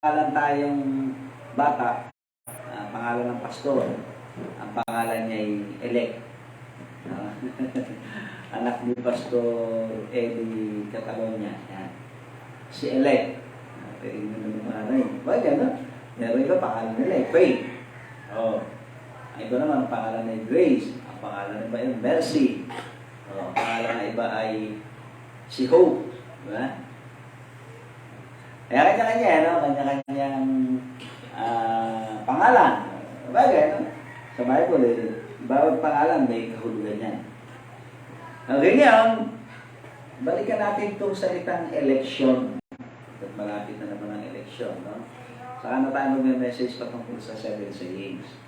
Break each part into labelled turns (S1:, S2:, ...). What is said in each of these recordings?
S1: pangalan tayong bata, pangalan ng pastor, ang pangalan niya ay Elect. Anak ni Pastor Eddie Catalonia. Yan. Si Elect. Pwede mo naman pangalan. Bakit yan, no? Meron iba pangalan nila, Faith. Oh. Ang iba naman, ang pangalan ay Grace. Ang pangalan iba ay Mercy. Oh. Ang pangalan na iba ay si Hope. Diba? Kaya kanya-kanya, no? Kanya-kanyang pangalan. Bagay, no? Sa Bible, bawat pangalan may kahulugan yan. Okay, ngayon, balikan natin itong salitang election. At malapit na naman ang election, no? Saka na tayo mag-message patungkol sa 7 sayings.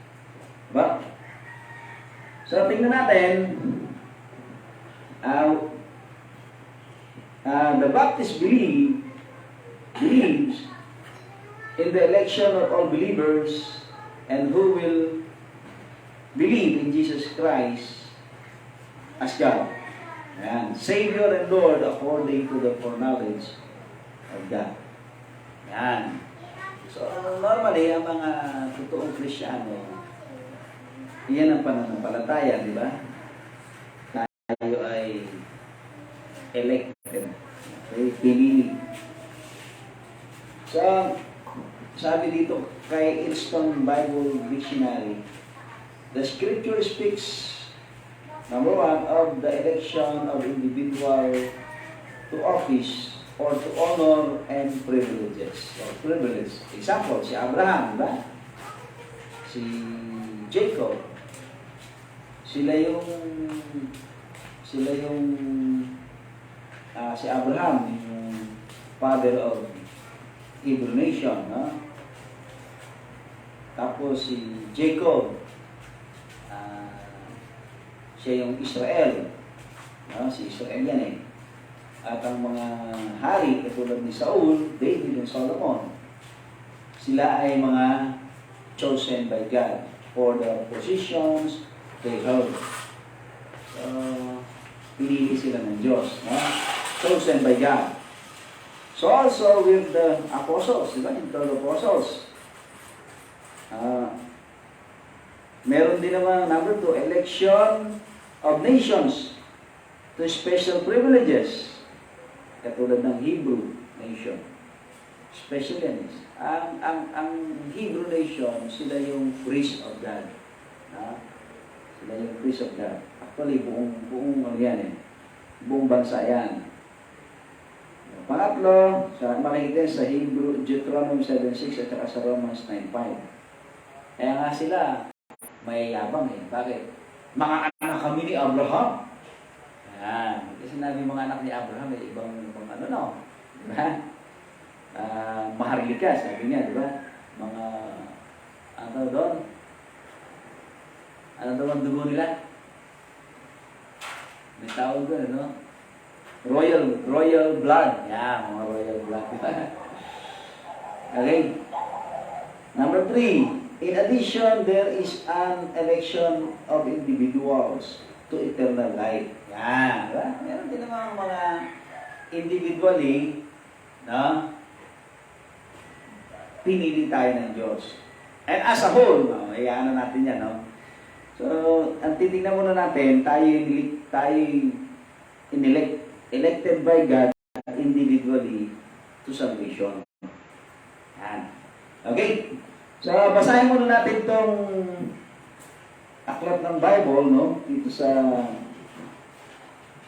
S1: Diba? So, tingnan natin, the Baptist believes in the election of all believers and who will believe in Jesus Christ as God. Ayan. Savior and Lord according to the foreknowledge of God. Ayan. So, normally, ang mga totoong Kristyano, iyan ang pananampalataya, di ba? Tayo ay elected. Okay? Pinili. So, sabi dito kay Ilston Bible Dictionary, the scripture speaks, number one, of the election of individual to office or to honor and privileges. Or privilege. Example, si Abraham, diba? Si Jacob. Sila yung si Abraham, yung father of Hebrew nation, no? Tapos si Jacob, siya yung Israel, no? Si Israel yan eh. At ang mga hari, katulad ni Saul, David, and Solomon, sila ay mga chosen by God for the positions they hold. So, pinili sila ng Diyos, no? Chosen by God. So also with the apostles, diba? Yung 12 apostles. Meron din naman, number 2, election of nations to special privileges. Katulad ng Hebrew nation. Special yan. Ang Hebrew nation, sila yung priest of God. Sila yung priest of God. Actually, buong bansa yan. Pangatlo, makikita sa Hebrew, Deuteronomy 7:6 at saka sa Romans 9:5. Kaya nga sila, may yabang eh. Bakit? Mga anak kami ni Abraham. Yan. Kasi sinabi mga anak ni Abraham, may ibang ano no? Diba? Maharlika, sabi niya, diba? Mga, ano doon? Ano doon ang dugo nila? May tawag doon, ano? Royal blood. Yeah, mga royal blood. Okay. Number 3. In addition, there is an election of individuals to eternal life. Yan. Diba? Meron din naman mga individually, no? Pinili tayo ng Diyos. And as a whole, ano natin yan, no? So, ang titignan muna natin, tayo elected by God individually to salvation. Yan. Okay? So, basahin muna natin itong aklat ng Bible, no? Dito sa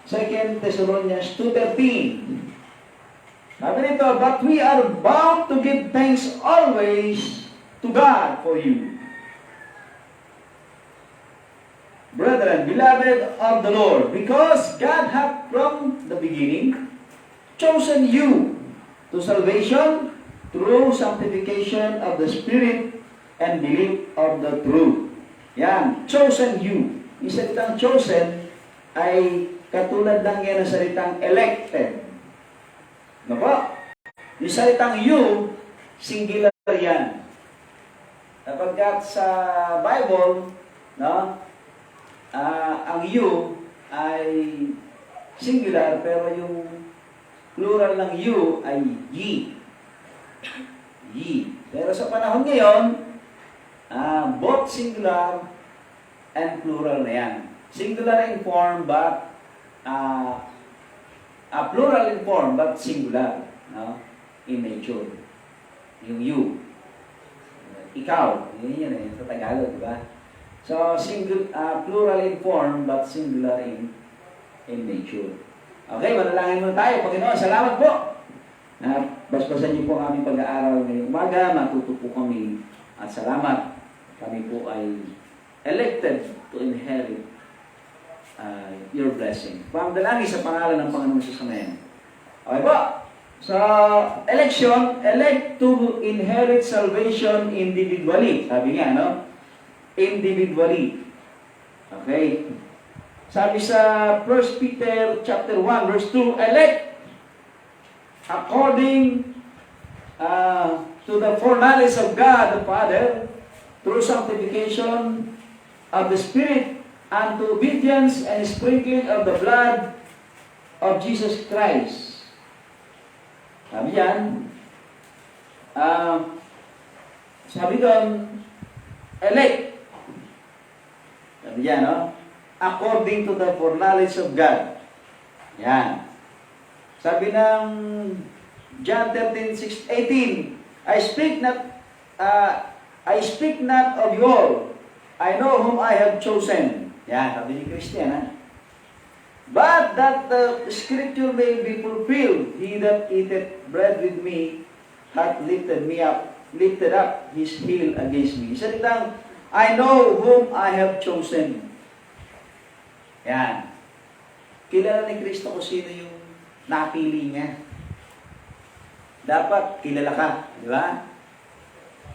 S1: 2 Thessalonians 2:13. Sabi nito, but we are bound to give thanks always to God for you, brethren, beloved of the Lord, because God hath from the beginning chosen you to salvation through sanctification of the Spirit and belief of the truth. Yan, chosen you. Yung salitang chosen ay katulad lang yan ng salitang elected. Ano po? Yung salitang you, singular yan. Kapag sa Bible, no? Ang you ay singular, pero yung plural ng you ay ye. ye. Pero sa panahon ngayon, both singular and plural na yan. Singular in form but plural in form but singular, no? In nature. Yung you. Ikaw. Yun sa Tagalog, di ba? So, plural in form but singular in nature. Okay, manalangin muna tayo. Panginoon, salamat po. Basbasan niyo po ang aming pag-aaral ngayong umaga. Matuto po kami. At salamat. Kami po ay elected to inherit your blessing. Pangdalangin sa pangalan ng Panginoon sa Samayan. Okay po. Sa election, elect to inherit salvation individually. Sabi nga, no? Individually. Okay. Sabi sa 1 Peter chapter 1 verse 2, elect according to the foreknowledge of God the Father through sanctification of the Spirit unto obedience and sprinkling of the blood of Jesus Christ. Sabi yan, sabi doon, elect. Sabi yan, no? According to the foreknowledge of God. Yan. Sabi ng John 13:18, I speak not of you all. I know whom I have chosen. Yan, sabi ni Christian, ha? But that the scripture may be fulfilled, he that eateth bread with me hath lifted up his heel against me. Salitang, I know whom I have chosen. Yan. Kilala ni Kristo kung sino yung napili niya. Dapat kilala ka, di ba?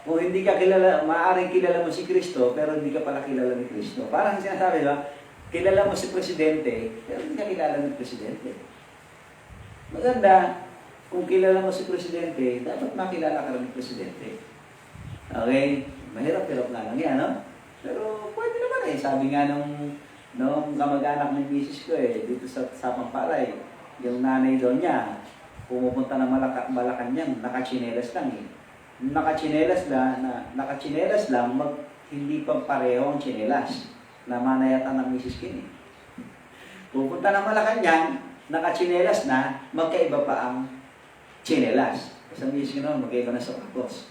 S1: Kung hindi ka kilala, maaaring kilala mo si Kristo, pero hindi ka pala kilala ni Kristo. Parang sinasabi, di ba? Kilala mo si Presidente, pero hindi ka kilala ng Presidente. Maganda, kung kilala mo si Presidente, dapat makilala ka rin ng Presidente. Okay? Mahirap-hirap nga lang yan, no? Pero pwede naman eh. Sabi nga nung kamag-anak ng misis ko dito sa Pamparay, yung nanay doon niya, pumupunta ng Malacanang, nakachinelas lang eh. Nakachinelas lang, hindi pa pareho ang chinelas na manayatan ng misis Kini. Pupunta ng Malacanang, nakachinelas na, magkaiba pa ang chinelas. Sa misis ko naman, magkaiba na sa sapatos.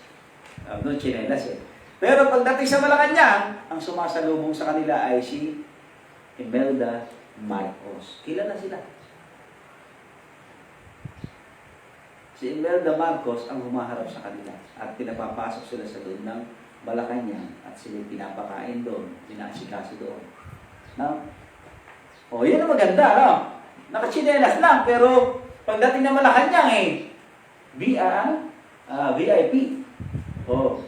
S1: Doon chinelas eh. Pero pagdating sa Malacanang, ang sumasalubong sa kanila ay si Imelda Marcos. Kilala sila. Si Imelda Marcos ang humaharap sa kanila at pinapapasok sila sa loob ng Malacanang at sila pinapakain doon, pinasikaso doon. No? O, yun ang maganda, no? Nakachinelas lang, pero pagdating ng Malacanang VIP. O,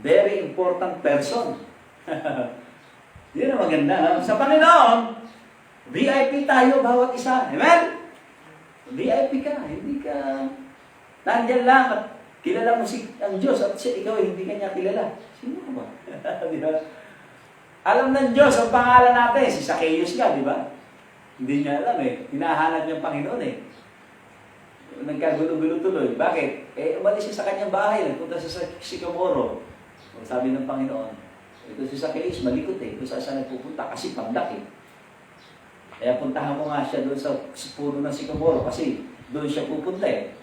S1: very important person. Yun ang maganda, no? Sa Panginoon, VIP tayo bawat isa. Amen? VIP ka, hindi ka nandyan lang at kilala mo ang Diyos at ikaw hindi ka niya kilala. Sino ka ba? Di ba? Alam ng Diyos ang pangalan natin, si Zacchaeus ka, di ba? Hindi niya alam eh. Hinahanap niya ang Panginoon eh. Nagkagulo-gulo tuloy. Bakit? Umalis siya sa kanyang bahay, nagpunta siya sa Sycamore. Sabi ng Panginoon, ito si Zacchaeus, malikot eh. Kung saan nagpupunta, kasi pandak eh. Kaya puntahan mo nga siya doon sa puno ng Sycamore kasi doon siya pupunta eh.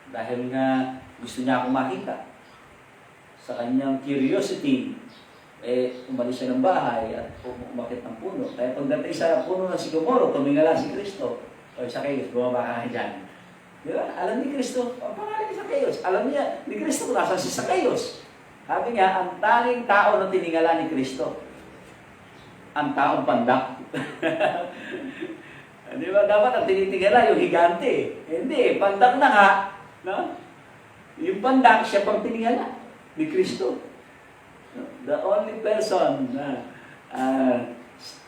S1: Dahil nga gusto niya akong makita. Sa kanyang curiosity, umalis siya ng bahay at umakit ng puno. Kaya pagdating sa puno ng Sycamore, tumingala si Kristo. O Zacchaeus, bumaba ka dyan. Di ba? Alam ni Kristo, ang pangalan ni Zacchaeus. Alam niya ni Kristo kung nasan si Zacchaeus. Sabi nga, ang tanging tao na tiningala ni Kristo, ang taong pandak. Di ba? Dapat ang tinitingala yung higante. Hindi, pandak na nga. No? Yung pandak, siya pang tiningala ni Kristo. The only person na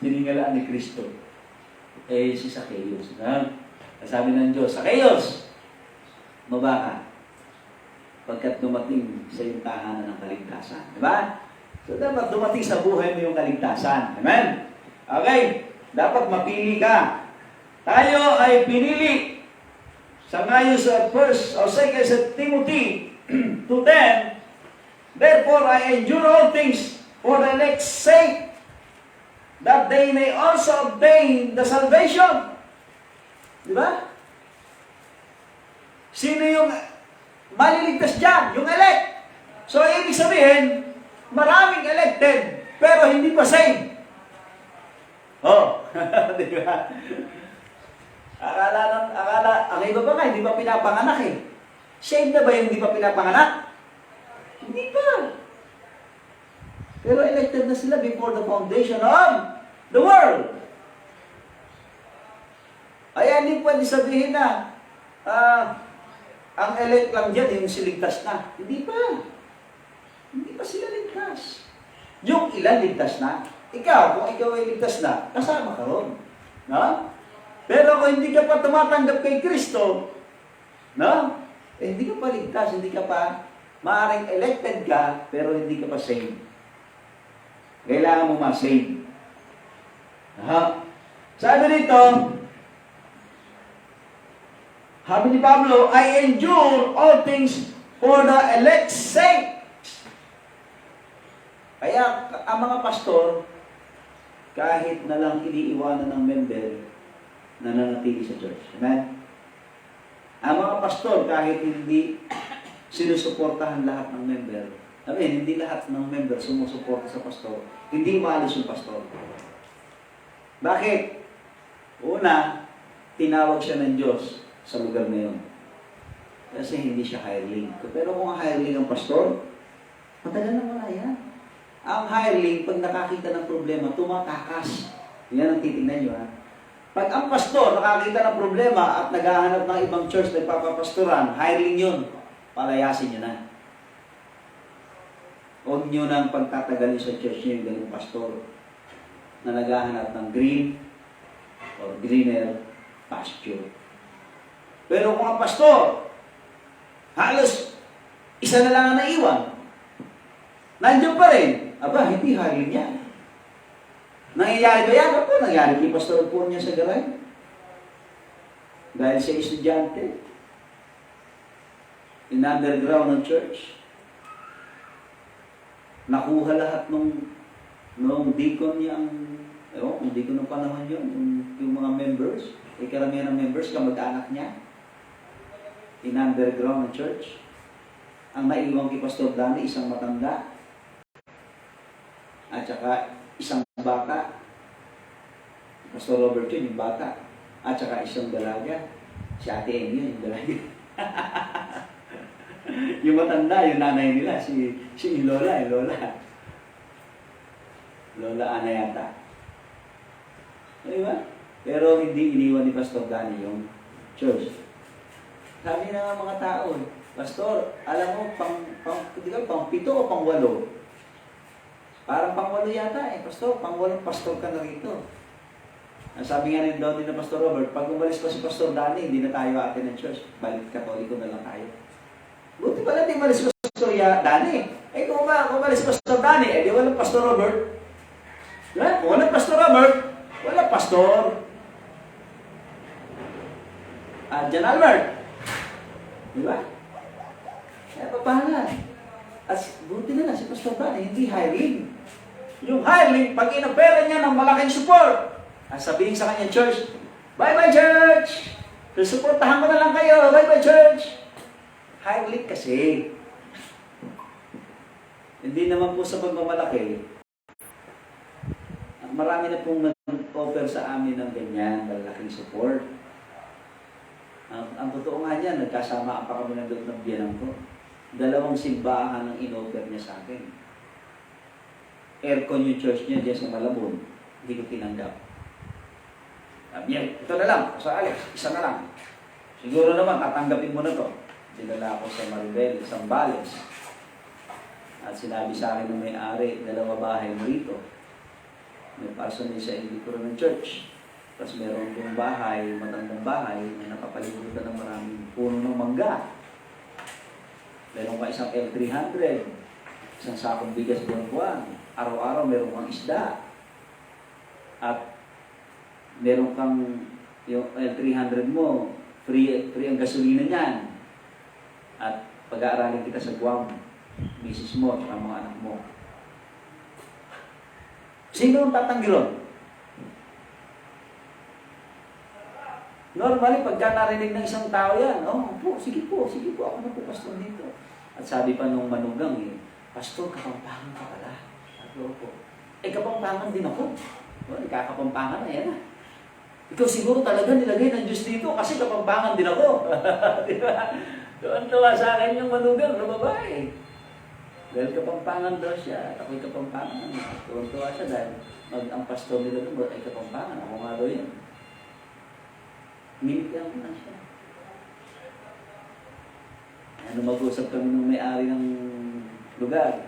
S1: tiningala ni Kristo si Zacchaeus. Sabi ng Diyos, Zacchaeus, baba ka pagkat dumating sa iyong tahanan ng kaligtasan. Diba? So, dapat dumating sa buhay mo yung kaligtasan. Amen? Okay. Dapat mapili ka. Tayo ay pinili sa ngayon sa 1 o 2 sa Timothy to 10, therefore I endure all things for the elect's sake, that they may also obtain the salvation. Di ba? Sino yung maliligtas dyan? Yung elect. So, ibig sabihin, maraming elected, pero hindi pa saved. Oh, di ba? Ang iba pa nga, hindi pa pinapanganak eh. Saved na ba yung hindi pa pinapanganak? Hindi pa. Pero elected na sila before the foundation of the world. Ay, hindi pwede sabihin na, ang elect lang dyan, yung siligtas na. Hindi pa. Hindi pa sila ligtas. Yung ilan ligtas na, ikaw, kung ikaw ay ligtas na, kasama ka ron. No? Pero kung hindi ka pa tumatanggap kay Kristo, no? Eh, hindi ka pa ligtas, hindi ka pa, maaaring elected ka, pero hindi ka pa saved. Kailangan mo ma-save. Sabi dito, sabi ni Pablo, I endure all things for the elect's sake. Kaya ang mga pastor, kahit na lang iniiwanan ng member, nananatili sa church. Amen? Ang mga pastor, kahit hindi sinusuportahan lahat ng member, hindi lahat ng member sumusuporta sa pastor, hindi maalis yung pastor. Bakit? Una, tinawag siya ng Diyos sa lugar na yun. Kasi hindi siya hireling. Pero kung hireling ang pastor, matagal na wala yan. Ang hireling, pag nakakita ng problema, tumatakas. Yan ang titignan nyo, ha? Pag ang pastor nakakita ng problema at naghahanap ng ibang church na ipapapastoran, hiring yun. Palayasin nyo na. Huwag nyo nang pagtatagalin sa church nyo yung ganung pastor na naghahanap ng green or greener pasture. Pero kung ang pastor, halos isa na lang ang naiwan, nandiyan pa rin, aba, hindi hiring yan. Nangyayari ba yan? Ako, nangyari kay Pastor po niya sa garay. Dahil siya estudyante. In underground ng church. Nakuha lahat nung deacon niya kung deacon ng panahon yun, yung mga members, karamihan ng members, kamag-anak niya. In underground ng church. Ang naiwang kay Pastor Danny, isang matanda. At saka isang bata. Pastor Robert yun, yung bata. At saka isang dalaga. Si Ate Amy yun, yung dalaga. Yung matanda, yung nanay nila, si Lola, yung Lola. Lola Ana yata. Diba? Pero hindi iniwan ni Pastor Danny yung church. Sabi na mga tao, Pastor, alam mo, pang 7 o pang 8? Parang pang-8 yata eh, Pastor. Pang-8 pastor ka na rito. Ang sabi nga daw din na Pastor Robert, pag umalis pa si Pastor Danny, hindi na tayo atin ng church. Balik Katoliko na lang tayo. Buti pala di umalis si Pastor Danny. Eh kung umalis si Pastor Danny, di walang Pastor Robert. Diba? Kung walang Pastor Robert, walang Pastor Jan Albert. Diba? Kaya papahalan. At buti na lang si Pastor Danny, hindi hiring. Yung hiring, pag inopera niya ng malaking support, sabihin sa kanya, church, bye-bye church! Susuportahan ko na lang kayo, bye-bye church! Hiring kasi. Hindi naman po sa pagmamalaki. Marami na pong nag-offer sa amin ng ganyan, malaking support. Ang totoo nga dyan, nagkasama pa kami ng doon ng biyanang ko. 2 simbahan ang in-offer niya sa akin. Aircon yung church niya dyan sa Malabon. Hindi ko tinanggap. Sabi niya, ito na lang, sa Alex, isa na lang. Siguro naman, tatanggapin mo na to. Dinala ako sa Maribel, Zambales. At sinabi sa akin ng may-ari, 2 bahay mo rito. May parsonage sa indikuro ng church. Tapos meron yung bahay, matandang bahay, na nakapalibutan ng maraming puno ng mangga. Meron pa isang L300, isang sakong bigas buwan-buwan. Araw-araw meron kang isda. At meron kang yung L300 mo, free ang gasolina niyan. At Pag-aaralin kita sa Guam, misis mo at mga anak mo. Sino ang tatanggi ron? Normally, pagka narinig ng isang tao yan, sige po, ako na po pastor dito. At sabi pa nung manugang pastor, kapampangan ka pala. Sabi po, kapampangan din ako. Kakapampangan na yan. Ikaw siguro talaga nilagay ng Diyos dito kasi kapampangan din ako. Diba? Tuwan-tuwa sa akin yung manugang na babae. Dahil kapampangan daw siya, at ako'y kapampangan. Tuwan-tuwa siya dahil ang pastor nila doon ay kapampangan. Ako nga daw yan. Nilipyan ko na siya. Mag-usap kami ng may-ari ng lugar.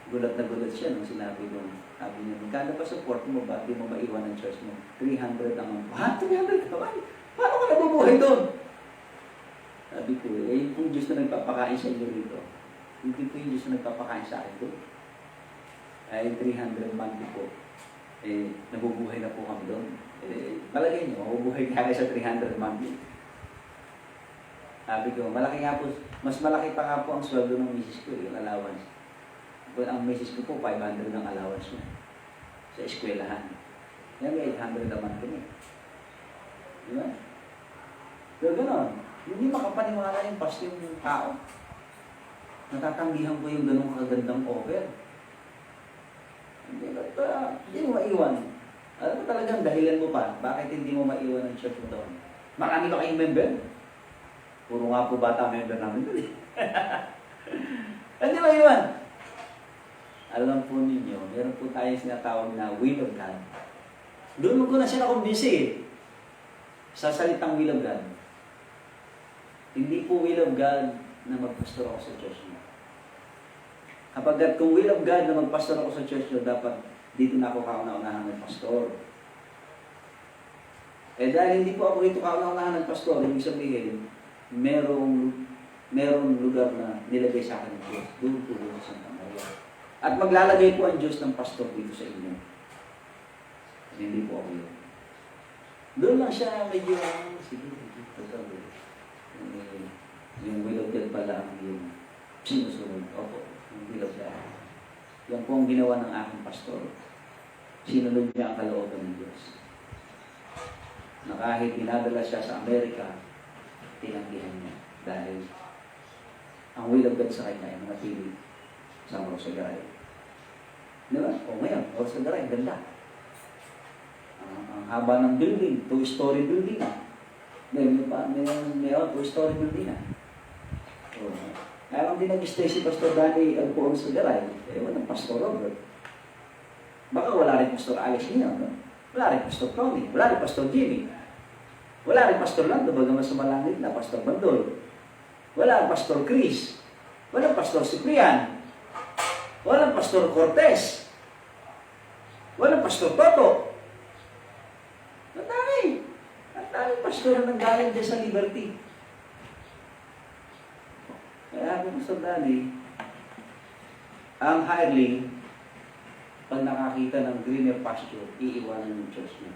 S1: Gulat na gulat siya nung sinabi ko. Sabi niya, magkano pa support mo ba? Di mo maiwan ng church mo? 300 ang 300 ka ba? Paano ka nabubuhay doon? Sabi ko, yung Diyos na nagpapakain sa inyo rito. Hindi po yung Diyos na nagpapakain sa akin doon. Ay 300 monthly po. Nabubuhay na po kami doon. Palagay niyo, mabubuhay kaya sa 300 monthly. Sabi ko, malaki nga po, mas malaki pa nga po ang sweldo ng misis ko, yung allowance. Ang misis ko po, 500 ang allowance niya sa eskwelahan. Yan, 800 naman kami. Diba? So, gano'n. Hindi makapaniwala yung pastor yung tao. Natatanggihan ko yung ganong kagandang offer. Hindi mo maiwan. Alam mo talagang dahilan mo pa, bakit hindi mo maiwan ang church mo doon? Marami ba kayong member? Puro nga po bata member namin doon eh. Hindi maiwan. Alam po ninyo, meron po tayong sinatawag na will of God. Doon ko na siya nakumbisi eh. Sa salitang will of God. Hindi po will of God na magpastor ako sa church niyo. Kapag kung will of God na magpastor ako sa church niyo, dapat dito na ako kauna-unahan ng pastor. Dahil hindi po ako dito kauna-unahan ng pastor, ibig sabihin, merong lugar na nilagay sa akin ng Diyos. Doon po sa Santa Maria. At maglalagay po ang Diyos ng pastor dito sa inyo. Hindi po ako yun. Doon lang siya medyo, sige, yung will of God pala ang yung sinusunod. Opo, yung will of God. Yan po ang ginawa ng aking pastor. Sinunod niya ang kalooban ng Diyos. Na kahit dinadala siya sa Amerika, tinanggihan niya. Dahil ang will of God sa kanya ay manatili sa Rosario. Diba? O ngayon, Rosario, ganda. Ang haba ng building, 2-story building. May 2-story building na. Kaya kung di nag-stay si Pastor Danny Alpoon sa Garay, walang Pastor Robert. Baka wala rin Pastor Alex niya, no? Wala rin Pastor Tony, wala rin Pastor Jimmy. Wala rin Pastor Lando, bagaman sa malangit na Pastor Bandol. Wala rin Pastor Chris. Wala Pastor Ciprian. Wala Pastor Cortez. Wala Pastor Toto. Ang dami pastor na nanggaling dyan sa Liberty. Kaya ako Pastor Danny, ang hireling, pag nakakita ng greener pasture, iiwanan ng church niya.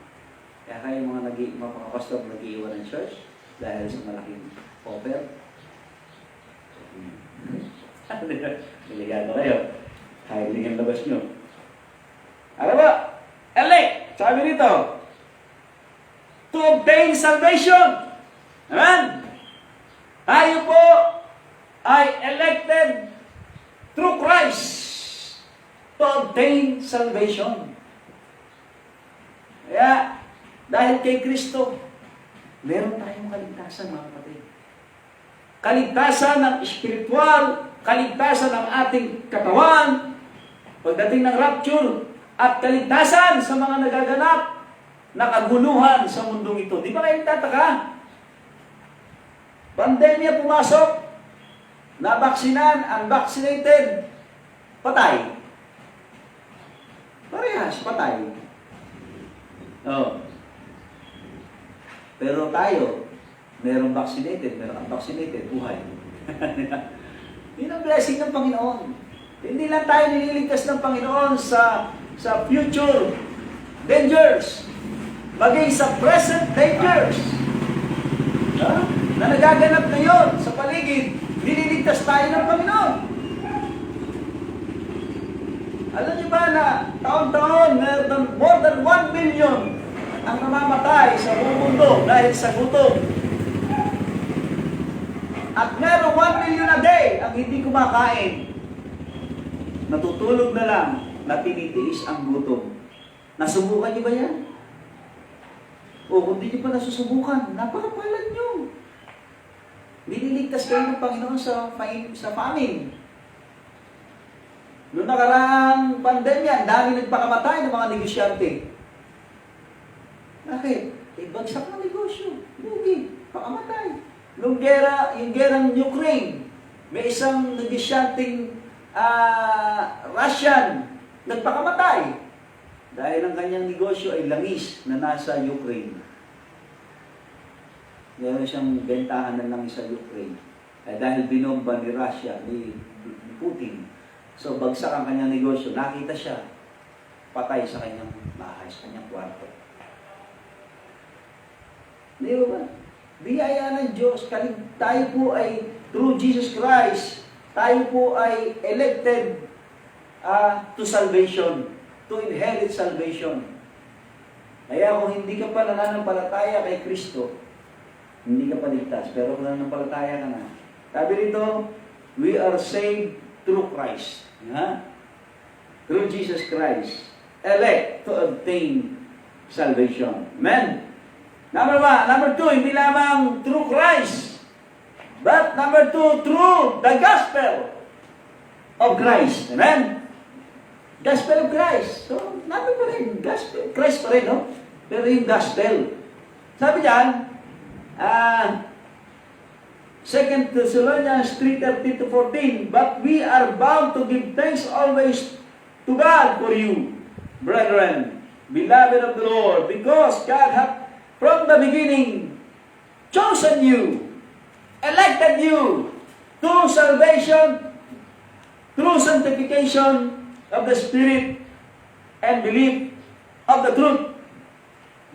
S1: Kaya kayo mga pastor nag-iiwan ng church dahil sa malaking offer. Delikado kayo. Hireling ang labas nyo. Alam ba? Elect! Sabi nito, to obtain salvation. Amen? Tayo po ay elected through Christ to obtain salvation. Kaya, dahil kay Kristo, meron tayong kaligtasan, mga kapatid. Kaligtasan ng espiritual, kaligtasan ng ating katawan, pagdating ng rapture, at kaligtasan sa mga nagaganap na kaguluhan sa mundong ito. Di ba kayo tataka? Pandemya pumasok, nabaksinan, unvaccinated, patay. Parehas, patay. Oh. Pero tayo, merong vaccinated, merong unvaccinated, buhay. Yun ang blessing ng Panginoon. Hindi lang tayo nililigtas ng Panginoon sa future dangers, bagay sa present dangers na nagaganap ngayon sa paligid. Nililigtas ililigtas tayo ng Panginoon. Alam niyo ba na taon-taon, more than 1 million ang namamatay sa buong mundo dahil sa gutom. At meron 1 million a day ang hindi kumakain. Natutulog na lang na tinitiis ang gutom. Nasubukan niyo ba yan? O kung di niyo pa nasusubukan, napakapalad niyo. Nililigtas kayo ng Panginoon sa famine. Noong nakaraang pandemya, dami nagpakamatay ng mga negosyante. Bakit? Bagsak ng negosyo. Lugi. Pakamatay. Yung gerang Ukraine, may isang negosyanteng Russian nagpakamatay. Dahil ang kanyang negosyo ay langis na nasa Ukraine. Meron siyang bentahan ng langis sa Ukraine. Dahil binomba ni Russia, ni Putin. So, bagsak ang kanyang negosyo. Nakita siya, patay sa kanyang bahay, sa kanyang kwarto. Di ba? Biyaya ng Diyos. Tayo po ay, through Jesus Christ, tayo po ay elected to salvation, to inherit salvation. Kaya kung hindi ka pa nananampalataya kay Kristo, hindi ka pa ligtas. Pero kung nananampalataya ka na, sabi rito, we are saved through Christ. Through Jesus Christ. Elect to obtain salvation. Amen? Number 1. Number 2, hindi lamang through Christ. But number 2, through the gospel of Christ. Amen? Gospel of Christ. So, nabi pa rin. Gospel. Christ pa rin, no? Pero yung gospel. Sabi diyan, 2 Thessalonians 3:13-14, but we are bound to give thanks always to God for you, brethren, beloved of the Lord, because God hath from the beginning chosen you, elected you to salvation through sanctification of the Spirit and belief of the truth.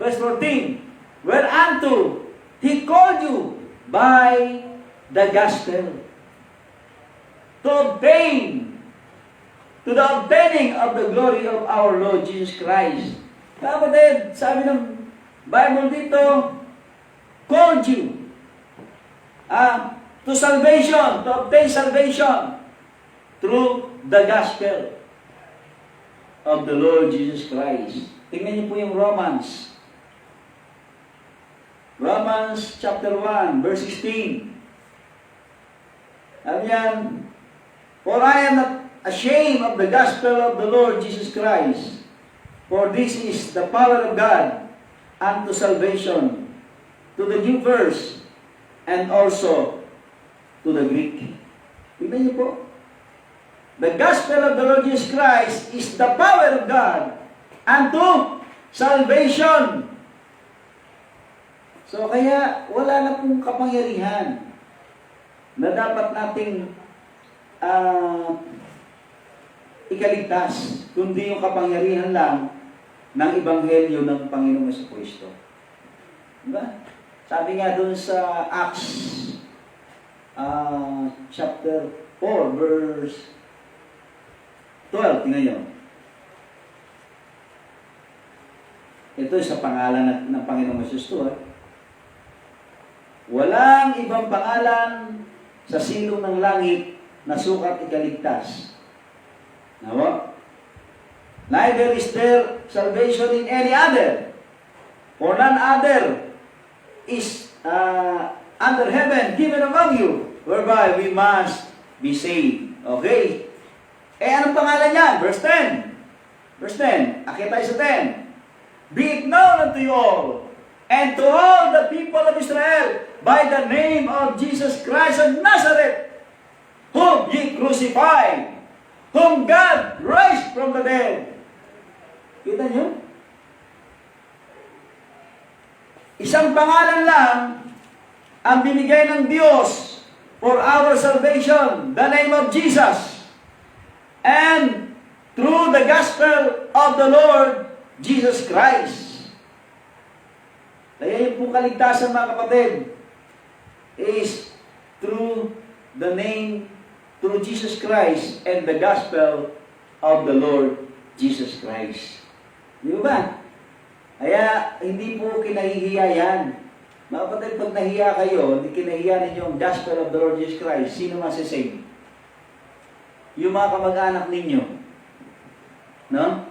S1: Verse 14, whereunto He called you by the gospel to the obtaining of the glory of our Lord Jesus Christ. Kapatid, sabi ng Bible dito, called you to salvation, to obtain salvation through the gospel of the Lord Jesus Christ. Tingnan niyo po yung Romans chapter 1, verse 16. Sabi yan, for I am not ashamed of the gospel of the Lord Jesus Christ, for this is the power of God unto salvation to the Jew first, and also to the Greek. Tignan niyo po. The gospel of the Lord Jesus Christ is the power of God unto salvation. So kaya wala na pong kapangyarihan na dapat nating ikaligtas, kundi yung kapangyarihan lang ng Ebanghelyo ng Panginoong Jesucristo. Diba? Sabi nga doon sa Acts chapter 4, verse 12, tingnan nyo. Ito sa pangalan ng Panginoong Jesucristo. Walang ibang pangalan sa silong ng langit na sukat ikaligtas. Nawa? Neither is there salvation in any other, for none other is under heaven given among you, whereby we must be saved. Okay? Anong pangalan niya? Verse 10. Verse 10. Akit tayo sa 10. Be it known unto you all, and to all the people of Israel, by the name of Jesus Christ of Nazareth, whom ye crucified, whom God raised from the dead. Kita nyo? Isang pangalan lang ang binigay ng Diyos for our salvation, the name of Jesus. And through the gospel of the Lord Jesus Christ. Kaya yung pong kaligtasan, mga kapatid, is through the name through Jesus Christ and the gospel of the Lord Jesus Christ. Di ba? Kaya, hindi po kinahihiya yan. Mga kapatid, pag nahiya kayo, hindi kinahiya ninyo ang gospel of the Lord Jesus Christ, sino masisave? Yung mga kamag-anak ninyo. No?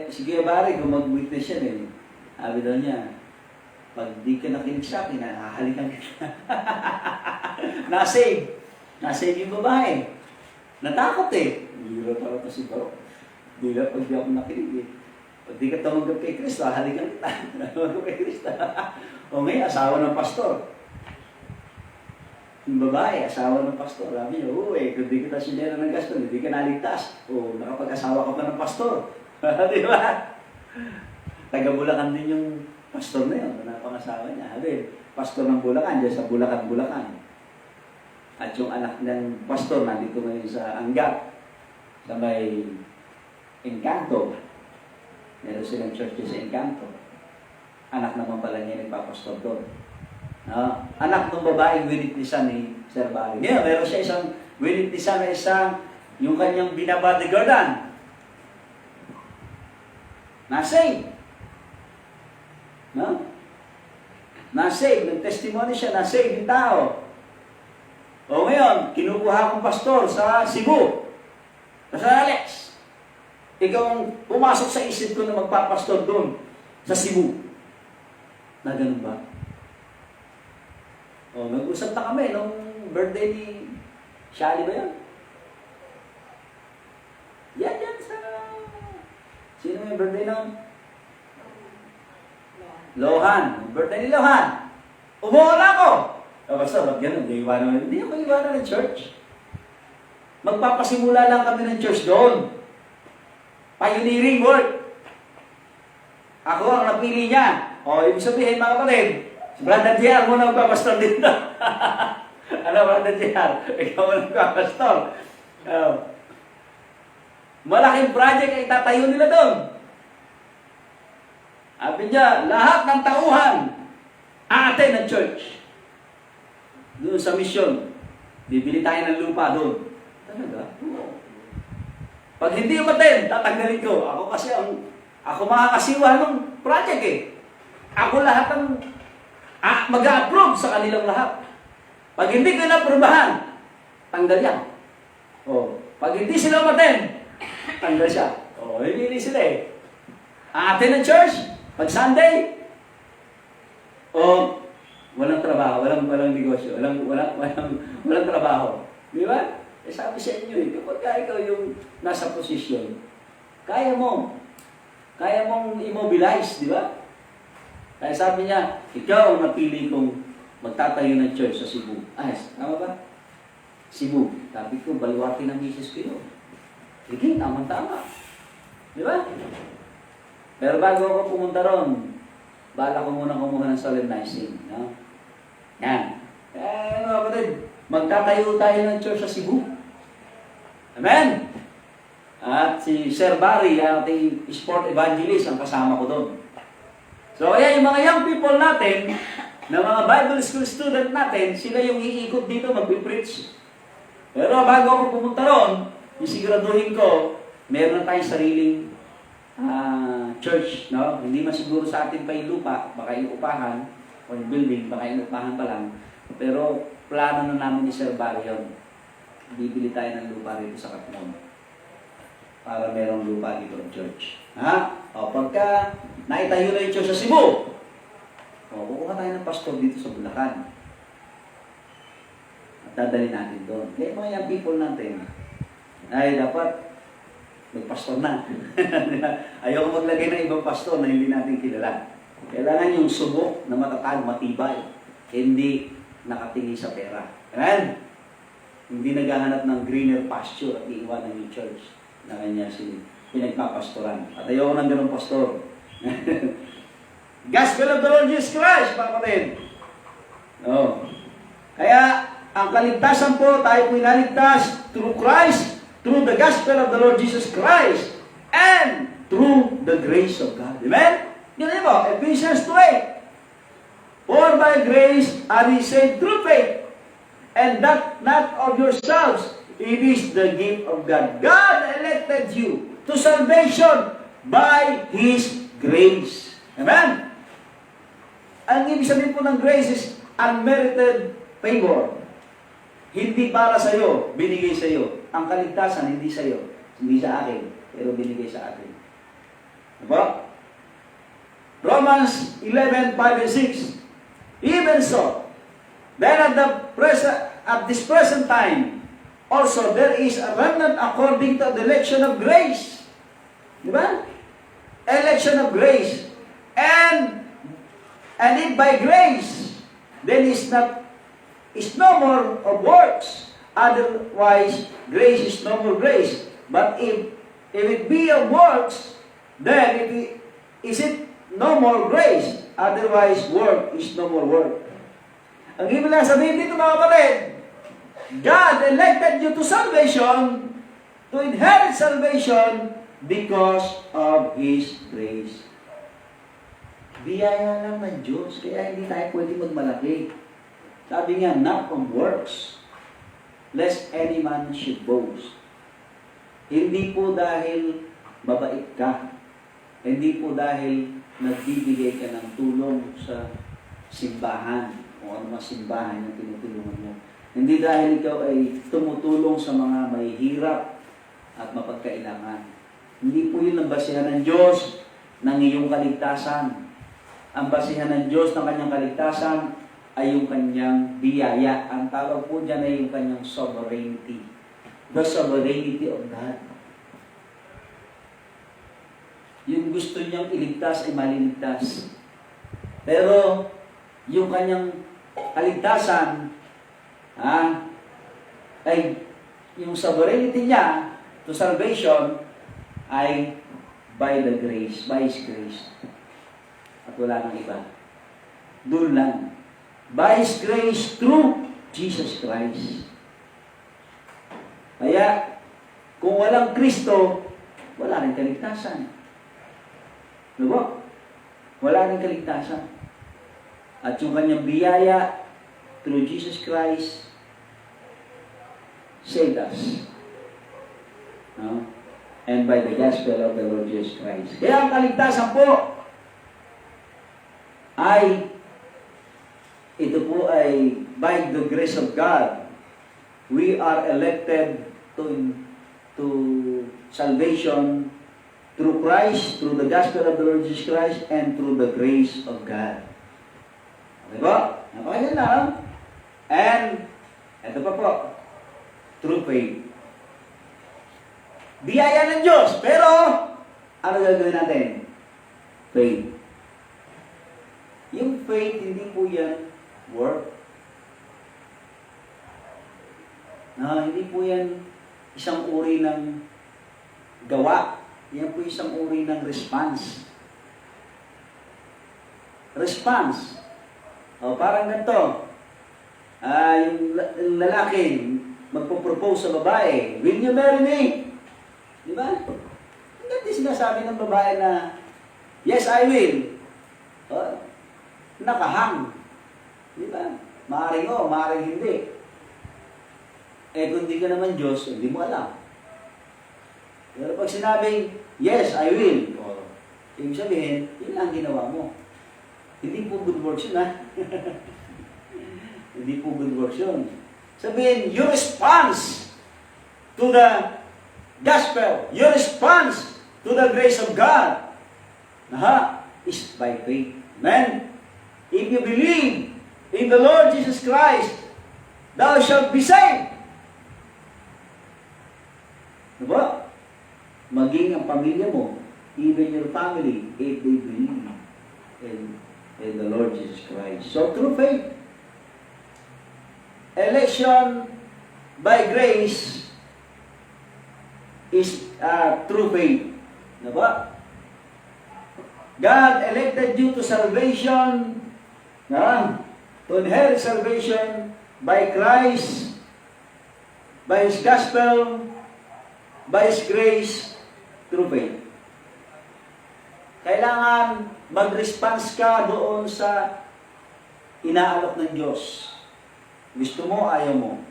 S1: Si Kuya Barry, kung mag-witness yan sabi daw niya, pag di ka nakinig sa akin, hahalikan kita. Nasave. Nasave yung babae. Natakot Biro para to si Baro. Biro pag di ako nakinig Pag di ka tumanggap kay Kristo, hahalikan kita. Tumanggap kay Kristo. O ngayon, asawa ng pastor. Yung babae, asawa ng pastor. Sabi niya, kung di kita sinera ng gasto, hindi ka naligtas. Nakapag-asawa ka pa ng pastor. Di ba? Taga-Bulacan din yung pastor na yun, napangasawa niya. Sabi, pastor ng Bulacan, dyan sa Bulacan. At yung anak ng pastor, nandito ngayon sa Angat, sa may Encanto. Meron silang church sa Encanto. Anak naman pala niya nagpapastor doon. Anak ng babaeng winitnessan ni Sir Barry. Ngayon, meron siya isang winitnessan na isang yung kanyang binabodyguardan. Nasave. No? Na-save, nag-testimony siya, na-save yung tao. O ngayon, kinukuha kong pastor sa Cebu. Sa Alex. Ikaw ang pumasok sa isip ko na magpapastor doon, sa Cebu. Na ganun ba? Nag-usap na kami nung birthday ni Shali ba yan? Yan sa... Sino may birthday ng... Lohan. Birthday ni Lohan. Umuha ako. Basta, ba't ganun? Hindi ako iwanan ng church. Magpapasimula lang kami ng church doon. Pioneering work. Ako ang napili niya. Ibig sabihin mga kapatid, si Brother JR mo na magpapastor dito. Brother JR? Ikaw mo na magpapastor. Malaking project ay tatayo nila doon. Sabi niya, lahat ng tauhan aaten ng church. Doon sa mission. Bibili tayo ng lupa doon. Talaga? Pag hindi umaten, tatanggalin ko. Ako makakasiwa ng project Ako lahat ng mag-a-approve sa kanilang lahat. Pag hindi ko na-aprobahan, tanggal yan. Pag hindi sila umaten, tanggal siya. Hindi sila aaten ng church. Pag Sunday, walang trabaho, walang negosyo, walang trabaho. Di ba? Sabi sa inyo kapag ikaw yung nasa posisyon, kaya mong immobilize, di ba? Kaya sabi niya, ikaw ang napili kong magtatayo ng church sa Cebu. Tama ba? Cebu. Sabi ko, baluarte ng misis ko yun. Sige, tama. Di ba? Pero bago ako pumunta ron, bala ko muna kumuha ng solemnizing. No? Yan. Mga kapatid, magtatayo tayo ng church sa Cebu. Amen? At si Sir Barry, ating sport evangelist, ang kasama ko doon. So, kaya yung mga young people natin, na mga Bible school student natin, sila yung iikot dito, magpipreach. Pero bago ako pumunta ron, isiguraduhin ko, meron na tayong sariling church, no? Hindi man siguro sa atin pa yung lupa, baka yung upahan, o yung building, baka yung upahan pa lang. Pero plano na namin ni Sir Barry yun. Bibili tayo ng lupa rito sa Katmon. Para merong lupa dito ng church. Pagka naitayo na yung church sa Cebu, kukuha tayo ng pastor dito sa Bulacan. At dadali natin doon. Kaya mga young people natin, ay dapat magpastor na. Ayoko maglagay ng ibang pastor na hindi natin kilala. Kailangan yung subok na matatag, matibay. Hindi nakatingin sa pera. Amen? Hindi naghahanap ng greener pasture at iiwanan yung church na kanya pinagpapastoran. At ayoko ng ganun pastor. Gospel of the Lord Jesus Christ, mga kapatid. Kaya, ang kaligtasan po, tayo po inaligtas through Christ, through the gospel of the Lord Jesus Christ, and through the grace of God. Amen? Yan mo, Ephesians 2:8. For by grace are we saved through faith, and that not of yourselves. It is the gift of God. God elected you to salvation by His grace. Amen? Ang ibig sabihin po ng grace is unmerited favor. Hindi para sa iyo, binigay sa iyo. Ang kaligtasan, hindi sa iyo. Hindi sa akin, pero binigay sa akin. Diba? Romans 11:5 and 6. Even so, then at this present time, also there is a remnant according to the election of grace. Diba? Election of grace. And if by grace, then is no more of works. Otherwise, grace is no more grace. But if it be of works, then is it no more grace. Otherwise, work is no more work. Ang ibig lang sabihin dito mga kapatid, God elected you to salvation, to inherit salvation, because of His grace. Biyaya lang ng Diyos, kaya hindi tayo pwede magmalaki. Sabi nga, not from works, lest any man should boast. Hindi po dahil mabait ka, hindi po dahil nagbibigay ka ng tulong sa simbahan, o ano mga simbahan na tinutulungan mo. Hindi dahil ikaw ay tumutulong sa mga may hirap at mapagkailangan. Hindi po yun ang basihan ng Diyos ng iyong kaligtasan. Ang basihan ng Diyos ng kanyang kaligtasan ay yung kanyang biyaya. Ang tawag po dyan ay yung kanyang sovereignty. The sovereignty of God. Yung gusto niyang iligtas ay maliligtas. Pero yung kanyang kaligtasan, ay yung sovereignty niya to salvation ay by the grace, by His grace. At wala nang iba. Doon lang. By His grace through Jesus Christ. Kaya, kung walang Kristo, wala rin kaligtasan. Diba? Wala rin kaligtasan. At yung kanyang biyaya through Jesus Christ saved us. No? And by the gospel of the Lord Jesus Christ. Kaya ang kaligtasan po ito po ay by the grace of God. We are elected to salvation through Christ, through the gospel of the Lord Jesus Christ, and through the grace of God. Okay ba? Napakaganda lang. And, ito pa po, through faith. Biyaya ng Diyos, pero, ano gagawin natin? Faith. Yung faith, hindi po yan work. Hindi po yan isang uri ng gawa. Yan po isang uri ng response. Response. Parang ganito. Yung lalaki, magpo-propose sa babae, will you marry me? Di ba? Hindi sinasabi ng babae na, yes, I will. Nakahang. Di ba? Maaring maaring hindi. Kung hindi ka naman Diyos, hindi mo alam. Pero pag sinabing, yes, I will, ibig sabihin, yun lang ginawa mo. Hindi po good works yun, ha? Hindi po good works yun. Sabihin, your response to the gospel, your response to the grace of God, is by faith. Amen? If you believe in the Lord Jesus Christ, thou shalt be saved. Diba? Maging ang pamilya mo, even your family, if they believe in the Lord Jesus Christ. So, through faith, election by grace is through faith. Diba? God elected you to salvation, to inherit salvation by Christ, by His gospel, by His grace, through faith. Kailangan mag-response ka doon sa inaalok ng Diyos. Gusto mo, ayaw mo.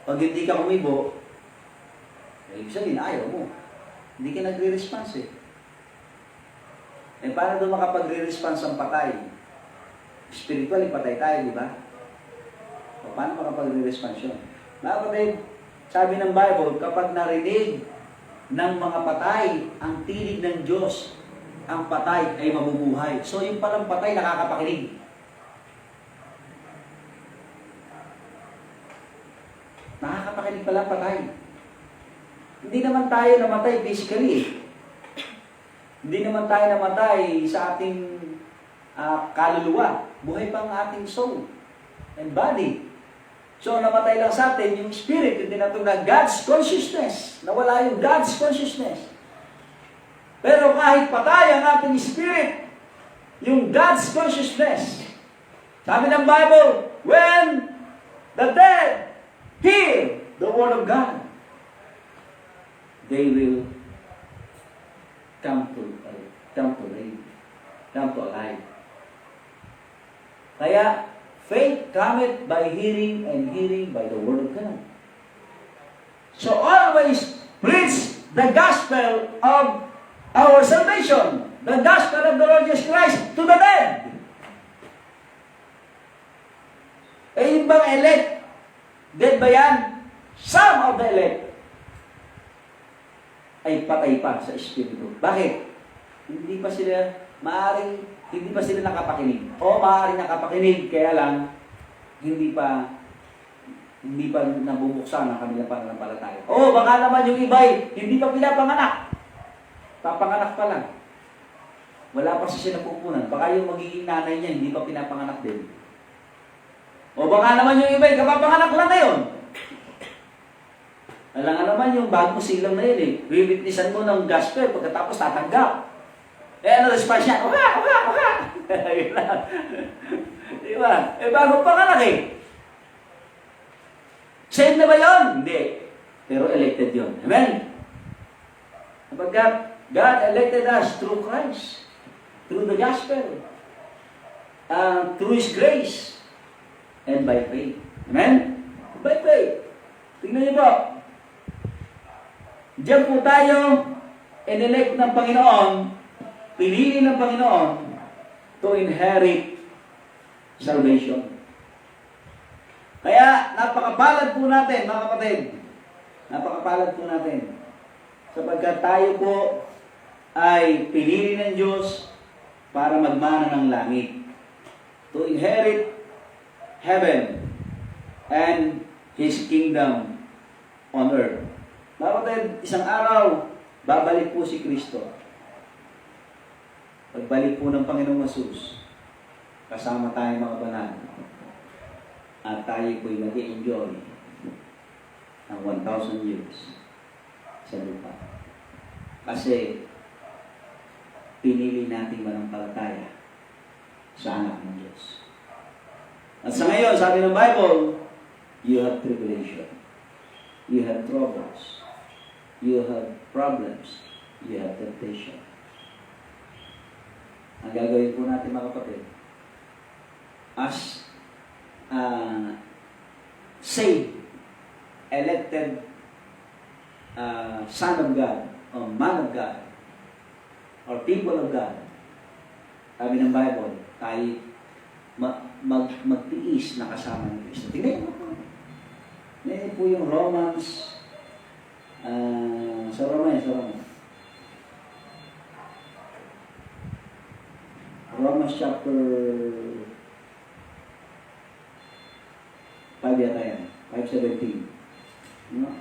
S1: Pag hindi ka kumibo, ibig sabihin, ayaw mo. Hindi ka nagre-response eh. Paano doon makapagre-response ang patay? Spiritually, patay tayo, di ba? O paano makapagre-response yun? Mga kapatid, sabi ng Bible, kapag narinig ng mga patay ang tinig ng Diyos, ang patay ay mabubuhay. So yung palang patay nakakapakinig. Nakakapakinig pala patay. Hindi naman tayo namatay physically eh. Hindi naman tayo namatay sa ating kaluluwa. Buhay pa ang ating soul and body. So namatay lang sa atin yung spirit, yung tinatawag na God's consciousness. Nawala yung God's consciousness. Pero kahit patay ang ating spirit, yung God's consciousness. Sabi ng Bible, when the dead hear the word of God, they will come to life. Kaya, faith cometh by hearing, and hearing by the word of God. So always preach the gospel of our salvation, the gospel of the Lord Jesus Christ to the dead. Yung bang elect? Dead ba yan? Some of the elect ay patay pa sa espiritu. Bakit? Hindi pa sila nakapakinig. O maaaring nakapakinig, kaya lang hindi pa nabubuksan ang kanilang pananampalataya. O baka naman yung iba'y hindi pa pinapanganak. Papanganak pa lang. Wala pa siya napupunan. Baka yung magiging nanay niya hindi pa pinapanganak din. O baka naman yung iba'y kapapanganak lang ngayon. Alam nga naman yung bagong silang na yun eh. Witnessan mo ng gospel pagkatapos tatanggap. Ano response niya? Uha! Yun lang. Diba? Bagong panganak eh. Saved na ba yun? Hindi. Pero elected yun. Amen? Kapag God elected us through Christ, through the gospel, through His grace, and by faith. Amen? By faith. Tingnan niyo po. Diyan po tayo in-elect ng Panginoon, pinili ng Panginoon to inherit salvation. Kaya, napakapalad po natin, mga kapatid. Napakapalad po natin. Sapagkat tayo po ay pinili ng Diyos para magmana ng langit. To inherit heaven and His kingdom on earth. Mga kapatid, isang araw, babalik po si Kristo. Pagbalik po ng Panginoong Jesus, kasama tayo mga banal, at tayo po'y nag-i-enjoy ng 1,000 years sa lupa. Kasi, pinili natin manampalataya sa anak ng Diyos. At sa ngayon, sabi ng Bible, you have tribulation, you have troubles, you have problems, you have temptation. Ang gagawin po natin mga kapatid, as saved, elected son of God, or man of God, or people of God, sabi ng Bible, tayo magtiis na kasama ni Kristo. Tingnan mo po. Tingnan po yung Romans, sa Romans. Romans chapter 5 yata yan. 5:17. No?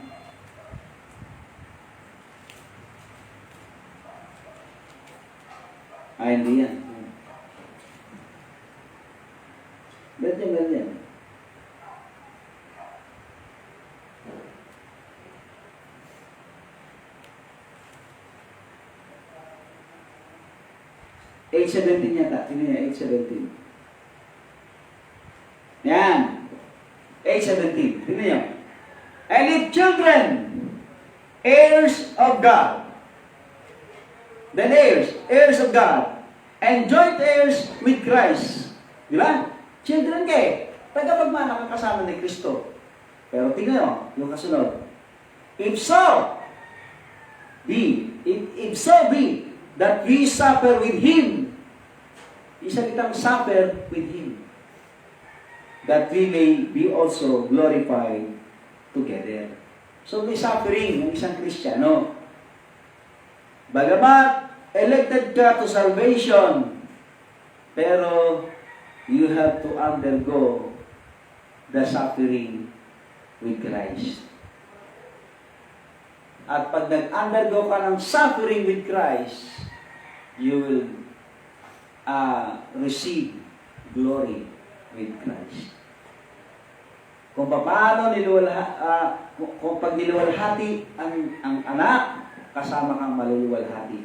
S1: Hindi yan. Ganyan. 8:17 yata. Tingnan niya, 8:17. Yan. 8:17. Tingnan niyo. And if children, heirs of God, then heirs of God, and joint heirs with Christ. Di ba? Children kayo. Tagapagmana ka kasama ni Kristo. Pero tingnan nyo, yung kasunod. If so be that we suffer with Him, isalitang suffer with Him, that we may be also glorified together. So may suffering ng isang Kristiyano. Bagamat elected ka to salvation, pero you have to undergo the suffering with Christ. At pag nag-undergo ka ng suffering with Christ, you will receive glory with Christ. Kung paano kung pag niluwalhati ang anak, kasama kang maluluwalhati.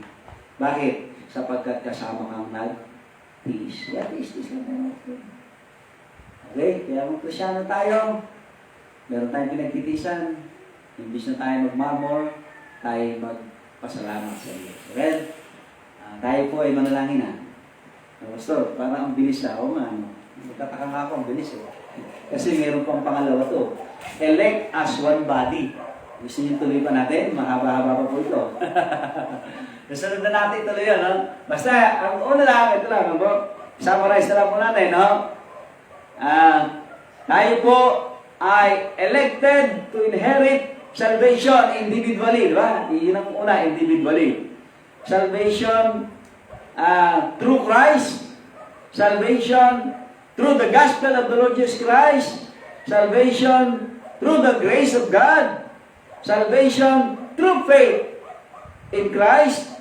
S1: Bakit? Sapagkat kasama kang nag-tiis. Tiis lang natin. Okay, kaya kung Krisyano tayo, meron tayong pinagtitisan. Imbis na tayo mag-murmur, tayo magpasalamat sa Diyos. Well, tayo po ay manalangin na. Pastor, parang ang bilis na. O nga, magtataka nga ako, ang bilis eh. Kasi meron pang pangalawa to. Elect as one body. Gusto niyo tuloy pa natin? Mahaba-haba pa po ito. Nasunod na natin tuloy yun, no? Basta, ang una lang, ito lang, no? Summarize na lang po natin, no? Tayo po ay elected to inherit salvation individually, di ba? Yun ang una, individually. Salvation through Christ. Salvation through the gospel of the Lord Jesus Christ. Salvation through the grace of God. Salvation through faith in Christ.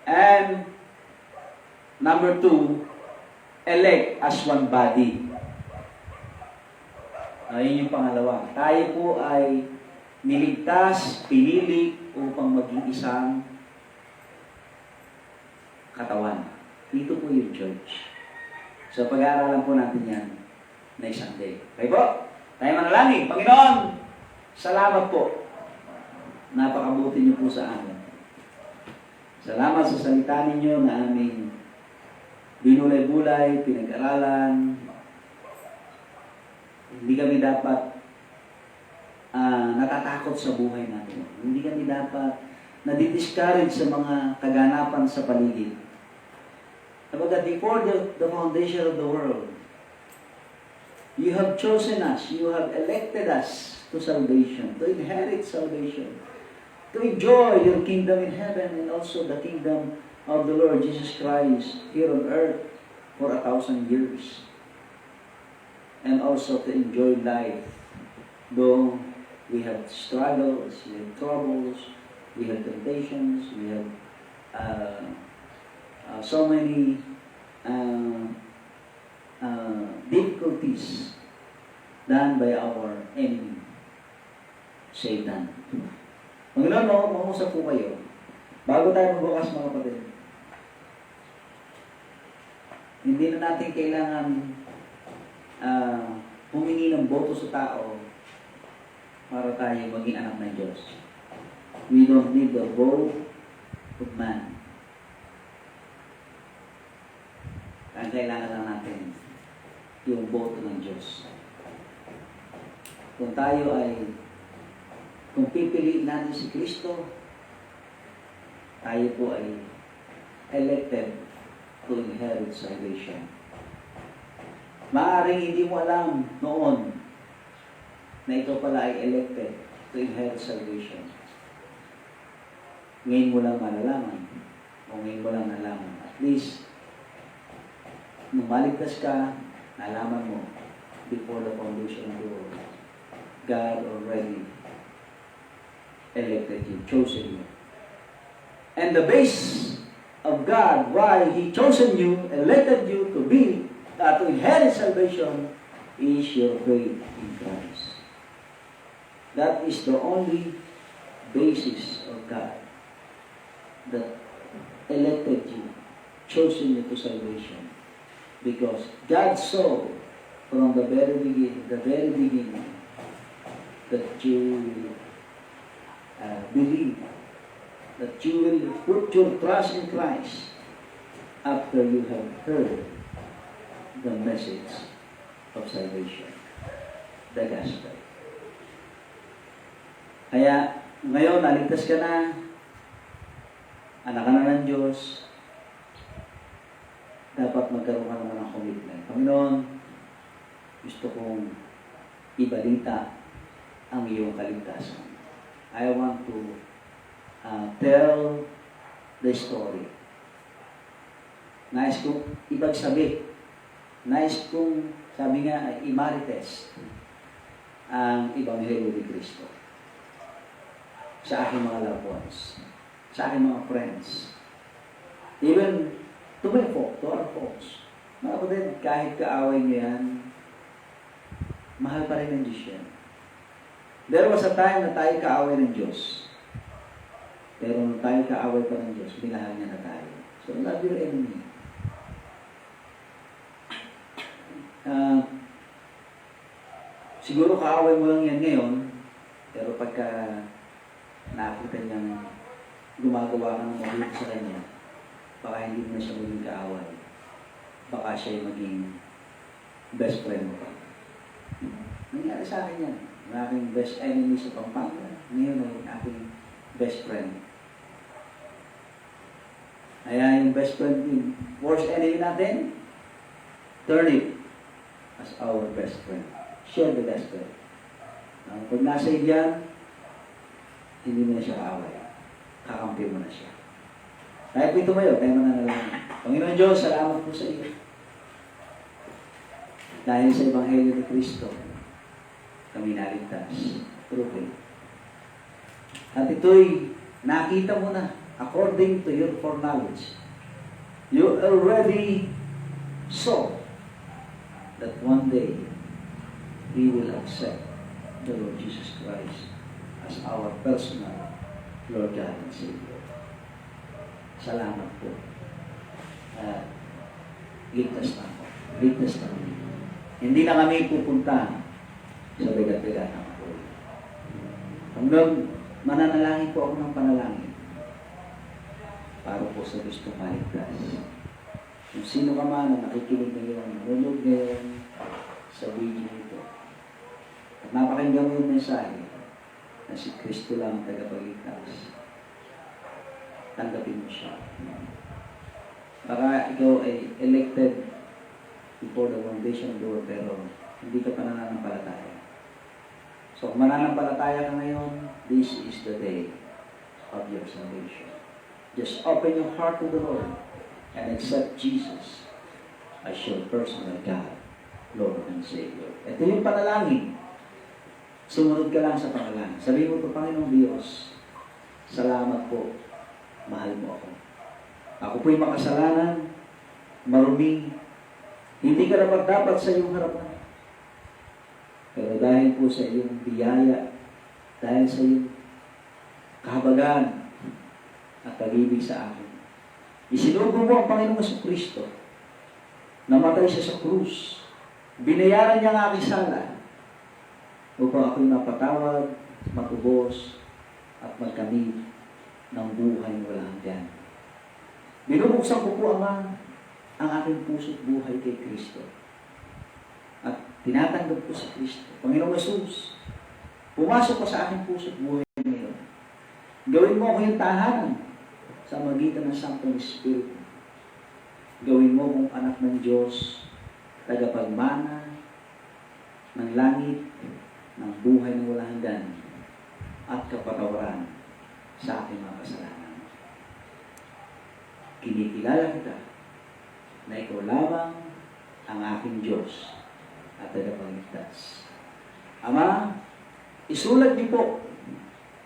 S1: And number 2, elect as one body. Yun yung pangalawa. Tayo po ay niligtas, pinili upang maging isang katawan. Ito po yung church. So pag-aaralan po natin yan next Sunday. Okay po? Tayo manalangin. Panginoon, salamat po. Napakabuti niyo po sa amin. Salamat sa salita ninyo na aming binulay-bulay, pinag-aralan. Hindi kami dapat natatakot sa buhay natin. Hindi kami dapat nadidiscourage sa mga kaganapan sa paligid. Sabagat before the foundation of the world, you have chosen us, you have elected us to salvation, to inherit salvation, to enjoy your kingdom in heaven and also the kingdom of the Lord Jesus Christ here on earth for 1,000 years. And also to enjoy life, though we have struggles, we have troubles, we have temptations, we have so many difficulties done by our enemy, Satan. Panginoon, mangusap po kayo. Bago tayo magbukas, mga kapatid, hindi na natin kailangan humingi ng boto sa tao para tayo maging anak ng Diyos. We don't need the vote of man. Ang kailangan lang natin yung boto ng Diyos. Kung pipiliin natin si Kristo, tayo po ay elected to inherit salvation. Maaaring hindi mo alam noon na ito pala ay elected to inherit salvation. Ngayon mo lang malalaman o ngayon mo lang nalaman. At least, nung maligtas ka, nalaman mo before the foundation of the world. God already elected you, chosen you. And the base of God, why He chosen you, elected you to be, to inherit salvation, is your faith in Christ. That is the only basis of God that elected you, chosen you to salvation. Because God saw from the very beginning that you will believe, that you will put your trust in Christ after you have heard the message of salvation. The gospel. Kaya, ngayon, naligtas ka na, anak ka na ng Diyos, dapat magkaroon ka naman ng commitment. Panginoon, gusto kong ibalita ang iyong kaligtasan. I want to tell the story. Nais kong ibagsabi. Nais kong, sabi nga, i-marites ang Ebanghelyo ni Cristo sa aking mga loved ones, sa aking mga friends, even to my folk, to our folks. Mga kapatid, kahit kaaway niyo yan, mahal pa rin ng Diyos yan. There was a time na tayo kaaway ng Diyos. Pero nung tayo kaaway pa ng Diyos, minahal niya na tayo. So, love your enemy. Siguro kaaway mo lang yan ngayon, pero pagka nakita niyang gumagawa ka ng mabuti sa kanya, baka hindi mo na siya maging kaaway. Baka siya maging best friend mo pa. Nangyari sa akin yan. Ang aking best enemy sa Pampanga, ngayon ay aking best friend. Kaya yung best friend din, worst enemy natin, turn it as our best friend. Share the gospel. Pag nasa iyan, hindi mo na siya kaaway. Kakampi mo na siya. Kahit po tumayo, tayo mananalangin. Panginoon Diyos, salamat po sa iyo. Dahil sa Ebanghelyo ni Cristo, kami naligtas. Through faith. At ito'y nakita mo na according to your foreknowledge. You already saw that one day we will accept the Lord Jesus Christ as our personal Lord God and Savior. Salamat po. Ligtas na ako. Ligtas na kami. Hindi na kami pupunta sa bigat-bigat ng ako. Hanggang mananalangin po ako ng panalangin para po sa gustong maligtas. Kung sino ka man na nakikinig ngayon, nanonood ngayon sa video ito, at napakinggan mo yung mensahe na si Kristo lang ang tagapagligtas, tanggapin mo siya. Baka ikaw ay elected before the foundation of the world, pero hindi ka pa nananampalataya. So, kung mananampalataya ka ngayon, this is the day of your salvation. Just open your heart to the Lord and accept Jesus as your personal God, Lord and Savior. Ito yung panalangin. Sumunod ka lang sa panalangin. Sabihin mo ito, Panginoong Diyos, salamat po, mahal mo ako. Ako po'y makasalanan, marumi, hindi ka dapat sa iyong harapan. Pero dahil po sa iyong biyaya, dahil sa iyong kahabagan at pag-ibig sa akin, isinugo mo ang Panginoong Jesucristo. Namatay siya sa krus. Binayaran niya ang aking sala upang ako'y mapatawad, matubos, at magkamit ng buhay walang hanggan. Binubuksan ko po, Ama, ang aking puso't buhay kay Kristo. At tinatanggap ko sa Kristo. Panginoong Jesus, pumasok ka sa aking puso't buhay ngayon. Gawin mo ako yung tahanan sa magitan ng Santong Espiritu. Gawin mo kong anak ng Diyos, tagapagmana ng langit, ng buhay na walang hanggan, at kapatawaran sa aking mga kasalanan. Kinikilala kita na ikaw lamang ang aking Diyos at tagapagligtas. Ama, isulat niyo po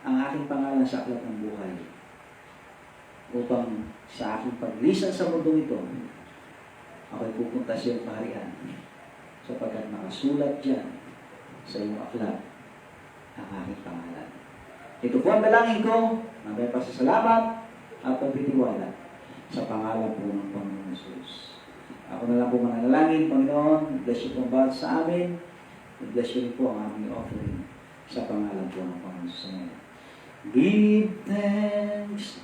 S1: ang aking pangalan sa aklat ng buhay upang sa aking paglisan sa mundong ito, ako'y pupunta sa iyong kaharian sapagkat nakasulat dyan sa iyong aklat ang aking pangalan. Ito po ang dalangin ko, na may pasasalamat at pagtitiwala sa pangalan po ng Panginoon Jesus. Ako na lang po mananalangin, Panginoon, bless you po ba sa amin, bless you rin po ang aming offering sa pangalan po ng Panginoon Jesus. Give thanks